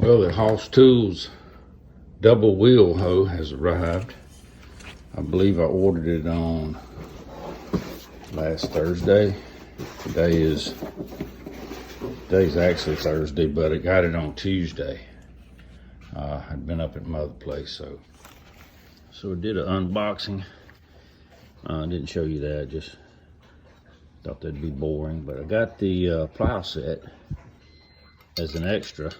Well, the Hoss Tools double wheel hoe has arrived. I believe I ordered it on last Thursday. Today's actually Thursday, but I got it on Tuesday. I'd been up at my other place, so I did an unboxing. I didn't show you that, just thought that'd be boring. But I got the plow set as an extra.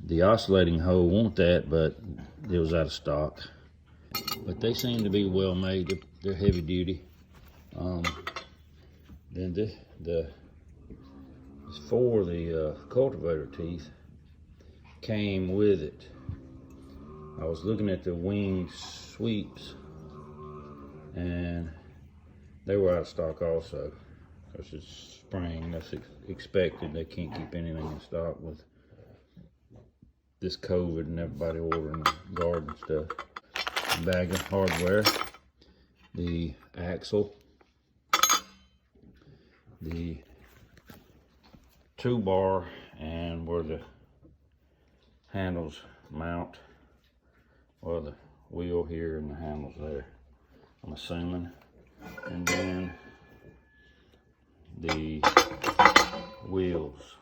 The oscillating hoe want that, but it was out of stock. But they seem to be well made. They're heavy duty. Then the cultivator teeth came with it. I was looking at the wing sweeps, and they were out of stock also. Because it's spring, that's expected. They can't keep anything in stock with this COVID and everybody ordering garden stuff. Bag of hardware, the axle, the toolbar, and where the handles mount, well, the wheel here and the handles there, I'm assuming. And then the wheels.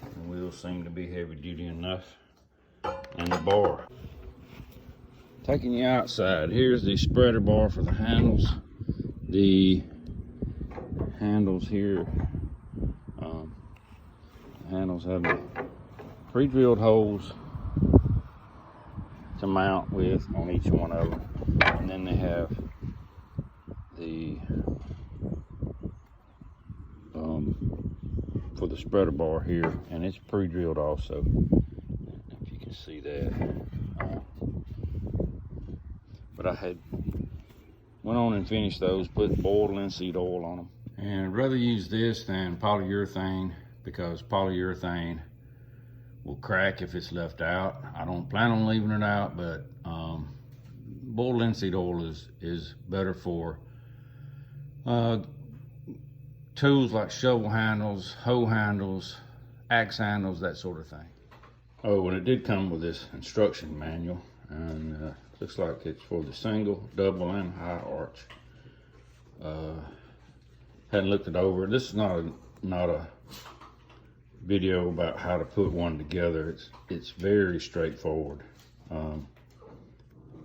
The wheels seem to be heavy duty enough, and the bar. Taking you outside, here's the spreader bar for the handles. The handles here, the handles have the pre-drilled holes to mount with on each one of them, and then they have the for the spreader bar here, and it's pre-drilled also, if you can see that. But I had went on and finished those, put boiled linseed oil on them. And I'd rather use this than polyurethane, because polyurethane will crack if it's left out. I don't plan on leaving it out, but boiled linseed oil is better for tools like shovel handles, hoe handles, axe handles, that sort of thing. Oh, and it did come with this instruction manual, and looks like it's for the single, double, and high arch. Hadn't looked it over. This is not a video about how to put one together. It's very straightforward,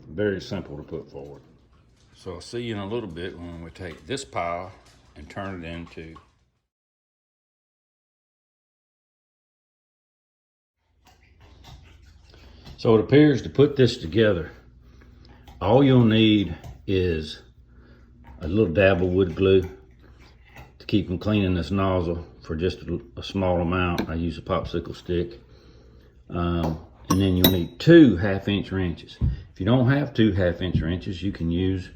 very simple to put forward. So I'll see you in a little bit when we take this pile and turn it into So it appears to put this together, all you'll need is a little dab of wood glue to keep from cleaning this nozzle for just a small amount. I use a popsicle stick. And then you'll need 2 1/2-inch wrenches. If you don't have 2 1/2-inch wrenches, you can use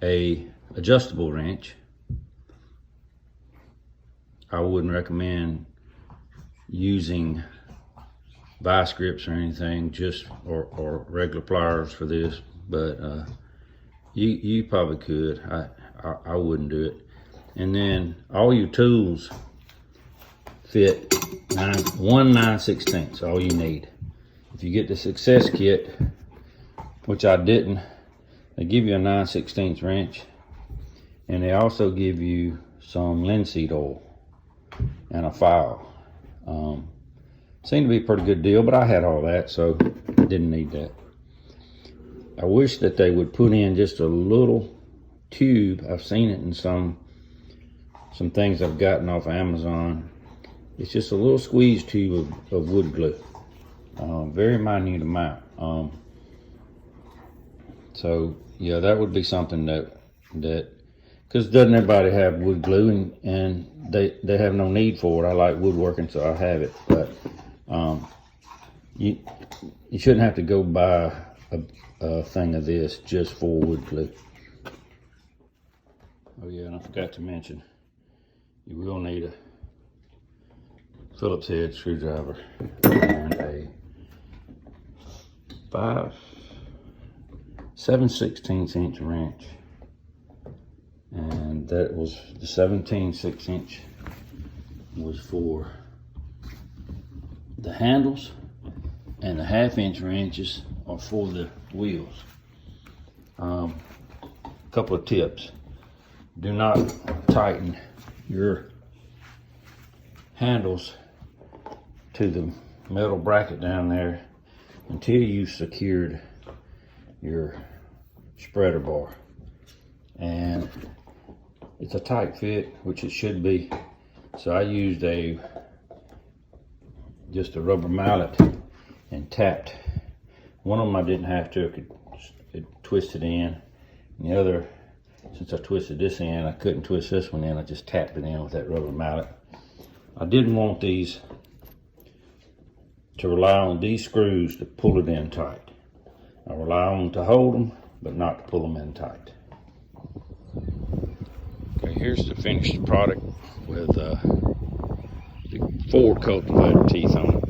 a adjustable wrench. I wouldn't recommend using vice grips or anything, or regular pliers for this, but you probably could. I wouldn't do it. And then all your tools fit 1 9/16, all you need. If you get the Success kit, which I didn't, they give you a 9/16 wrench, and they also give you some linseed oil and a file. Seemed to be a pretty good deal, but I had all that, so didn't need that. I wish that they would put in just a little tube. I've seen it in some things I've gotten off Amazon. It's just a little squeeze tube of wood glue, very minute amount. So yeah, that would be something that because doesn't everybody have wood glue, and they have no need for it. I like woodworking, so I have it, but you shouldn't have to go buy a thing of this just for wood glue. Oh yeah, and I forgot to mention, you will need a Phillips head screwdriver and a 7/16" wrench. And that was the 17/6" was for the handles and the 1/2 inch wrenches are for the wheels. Couple of tips. Do not tighten your handles to the metal bracket down there until you've secured your spreader bar. And it's a tight fit, which it should be. So I used just a rubber mallet and tapped. One of them I didn't have to, it twisted in. And the other, since I twisted this in, I couldn't twist this one in. I just tapped it in with that rubber mallet. I didn't want these to rely on these screws to pull it in tight. I rely on them to hold them, but not to pull them in tight. Okay, here's the finished product with the 4 cultivator teeth on it.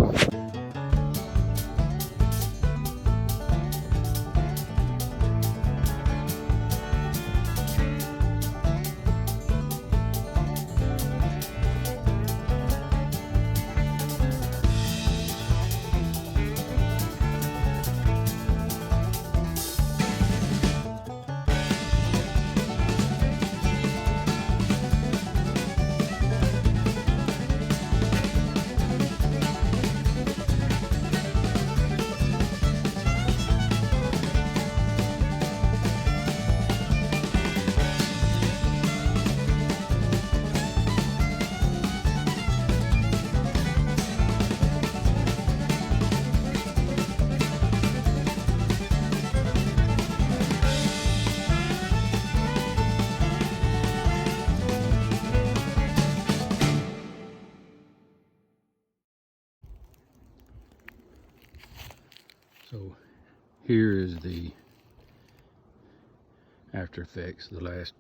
So here is the after effects. The last,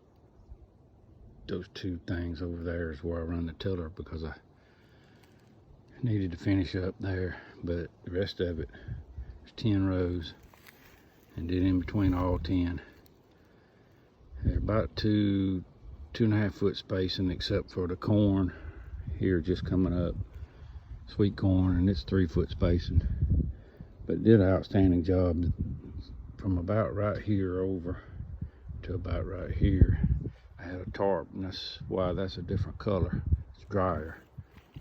those 2 things over there is where I run the tiller because I needed to finish up there, but the rest of it is 10 rows, and then in between all 10 they're about 2.5 foot spacing, except for the corn here just coming up, sweet corn, and it's 3 foot spacing. But it did an outstanding job from about right here over to about right here. I had a tarp, and that's why that's a different color. It's drier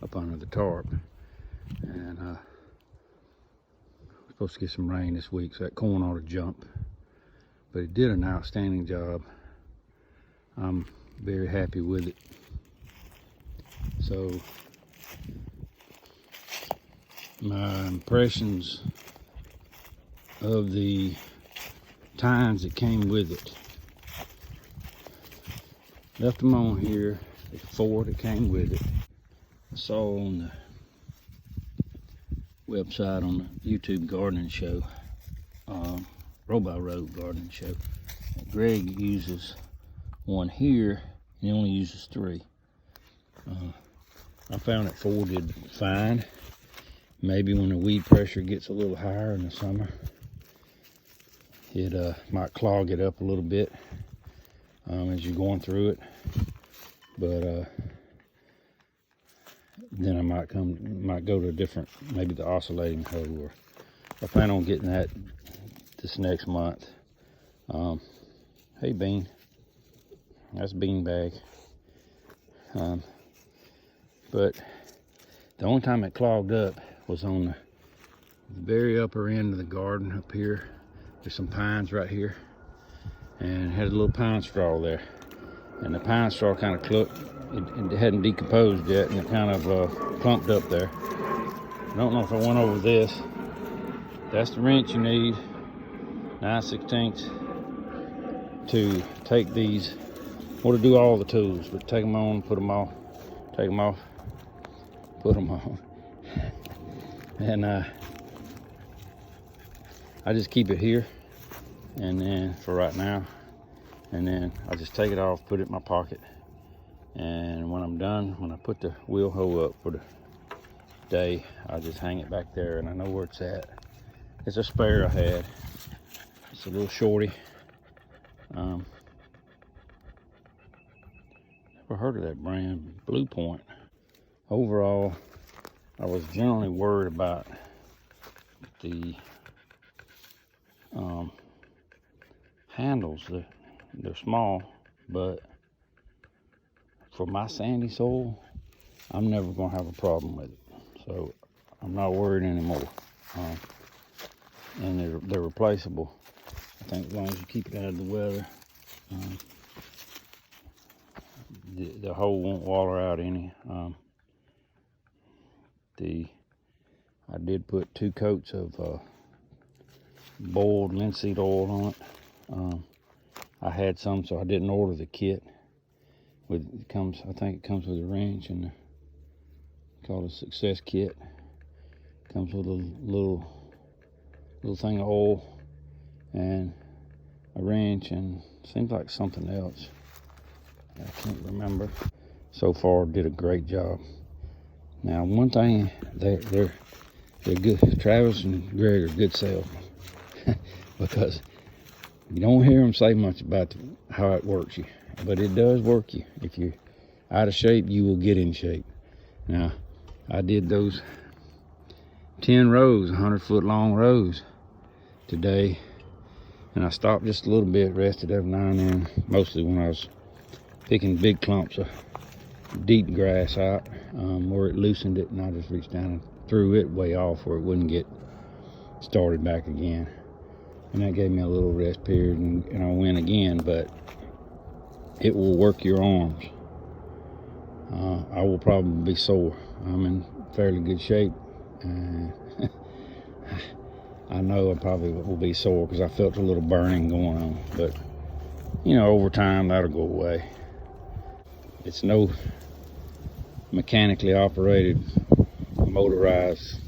up under the tarp. And we're supposed to get some rain this week, so that corn ought to jump. But it did an outstanding job. I'm very happy with it. So my impressions of the tines that came with it. Left them on here, the 4 that came with it. I saw on the website on the YouTube gardening show, Row by Row gardening show, Greg uses one here, and he only uses 3. I found that 4 did fine. Maybe when the weed pressure gets a little higher in the summer, it might clog it up a little bit as you're going through it. But then I might go to a different, maybe the oscillating hoe, or I plan on getting that this next month. Hey Bean, that's bean bag. But the only time it clogged up was on the very upper end of the garden up here. There's some pines right here, and had a little pine straw there, and the pine straw kind of it hadn't decomposed yet, and it kind of clumped up there. I don't know if I went over this. That's the wrench you need, 9/16 to take these, or to do all the tools, but take them on, put them off, take them off, put them on. And I just keep it here, and then for right now, and then I just take it off, put it in my pocket, and when I'm done, when I put the wheel hoe up for the day, I just hang it back there, and I know where it's at. It's a spare I had. It's a little shorty. Never heard of that brand, Blue Point. Overall, I was generally worried about the handles. They're small, but for my sandy soil, I'm never gonna have a problem with it. So I'm not worried anymore. And they're replaceable. I think as long as you keep it out of the weather, the hole won't waller out any. I did put 2 coats of boiled linseed oil on it. I had some, so I didn't order the kit. I think it comes with a wrench and called a success kit. Comes with a little thing of oil and a wrench, and seems like something else. I can't remember. So far, did a great job. Now, one thing, they're good. Travis and Greg are good salesmen because you don't hear them say much about how it works you, but it does work you. If you're out of shape, you will get in shape. Now, I did those 10 rows, 100-foot long rows today, and I stopped just a little bit, rested every now and then, mostly when I was picking big clumps of deep grass out, where it loosened it, and I just reached down and threw it way off where it wouldn't get started back again. And that gave me a little rest period, and I went again, but it will work your arms. I will probably be sore. I'm in fairly good shape, and I know I probably will be sore because I felt a little burning going on, but you know, over time that'll go away. It's no mechanically operated, motorized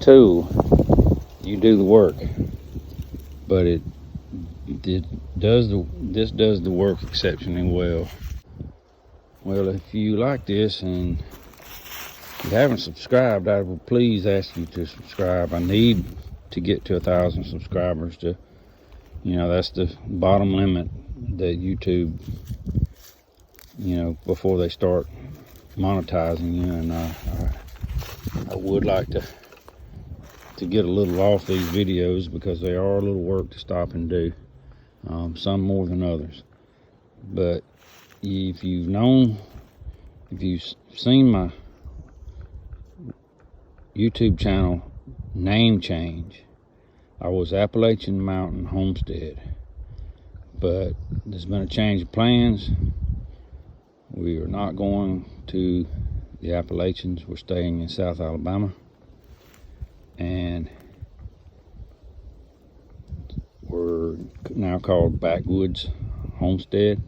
tool. You do the work, but this does the work exceptionally well. Well, if you like this and you haven't subscribed, I will please ask you to subscribe. I need to get to 1,000 subscribers. That's the bottom limit that YouTube, before they start monetizing you. And I would like to get a little off these videos because they are a little work to stop and do, some more than others. But if you've seen my YouTube channel name change, I was Appalachian Mountain Homestead, but there's been a change of plans. We are not going to the Appalachians. We're staying in South Alabama, and we're now called Backwoods Homestead.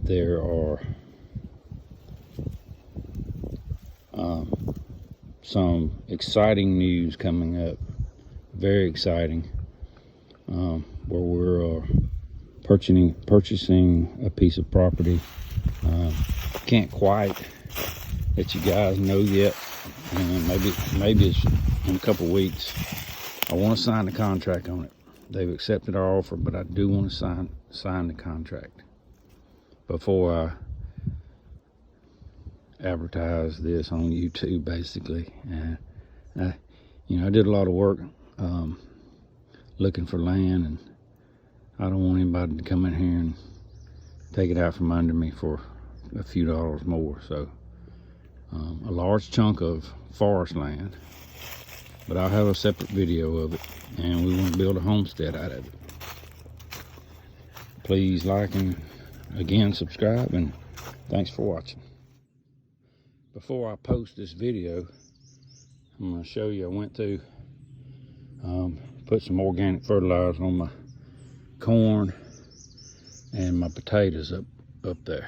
There are some exciting news coming up, very exciting, where we're purchasing a piece of property. Can't quite let you guys know yet. Maybe it's in a couple weeks. I want to sign the contract on it. They've accepted our offer, but I do want to sign the contract before I advertise this on YouTube, basically. And I did a lot of work looking for land, and I don't want anybody to come in here and take it out from under me for a few dollars more. So a large chunk of forest land, but I'll have a separate video of it, and we want to build a homestead out of it. Please like and again subscribe, and thanks for watching. Before I post this video, I'm going to show you, I went through, put some organic fertilizer on my corn and my potatoes up there.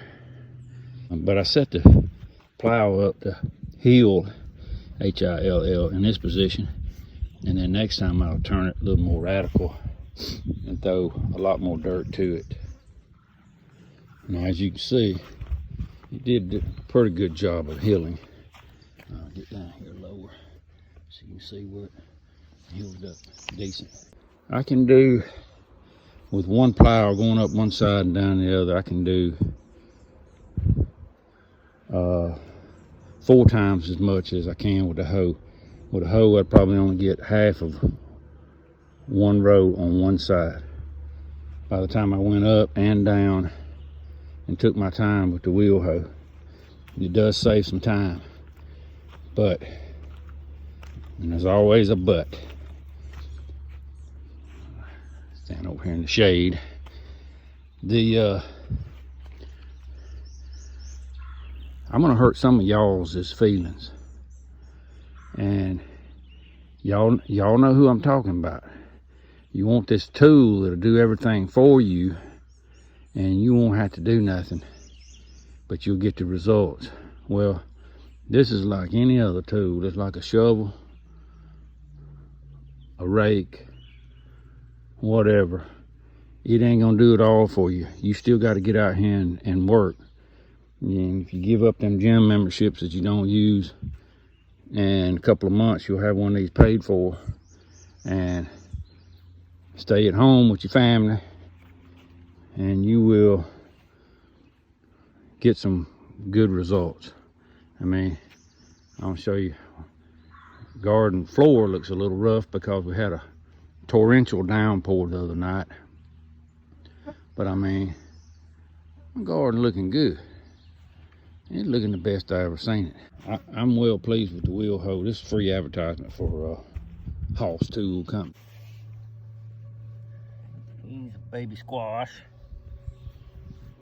But I set the plow up to hill, H-I-L-L, in this position, and then next time I'll turn it a little more radical and throw a lot more dirt to it. Now, as you can see, it did a pretty good job of hilling. I'll get down here lower so you can see where it hilled up decent. I can do, with one plow going up one side and down the other, I can do 4 times as much as I can with the hoe. With a hoe, I'd probably only get half of 1 row on one side. By the time I went up and down and took my time with the wheel hoe, it does save some time. But, and there's always a but. Stand over here in the shade. I'm gonna hurt some of y'all's feelings, and y'all know who I'm talking about. You want this tool that'll do everything for you, and you won't have to do nothing, but you'll get the results. Well, this is like any other tool. It's like a shovel, a rake, whatever. It ain't gonna do it all for you. You still got to get out here and work. And if you give up them gym memberships that you don't use, in a couple of months you'll have one of these paid for, and stay at home with your family, and you will get some good results. I mean, I'll show you. Garden floor looks a little rough because we had a torrential downpour the other night. But I mean, my garden looking good. It's looking the best I ever seen it. I'm well pleased with the wheel hoe. This is free advertisement for Hoss Tool Company. He's a baby squash.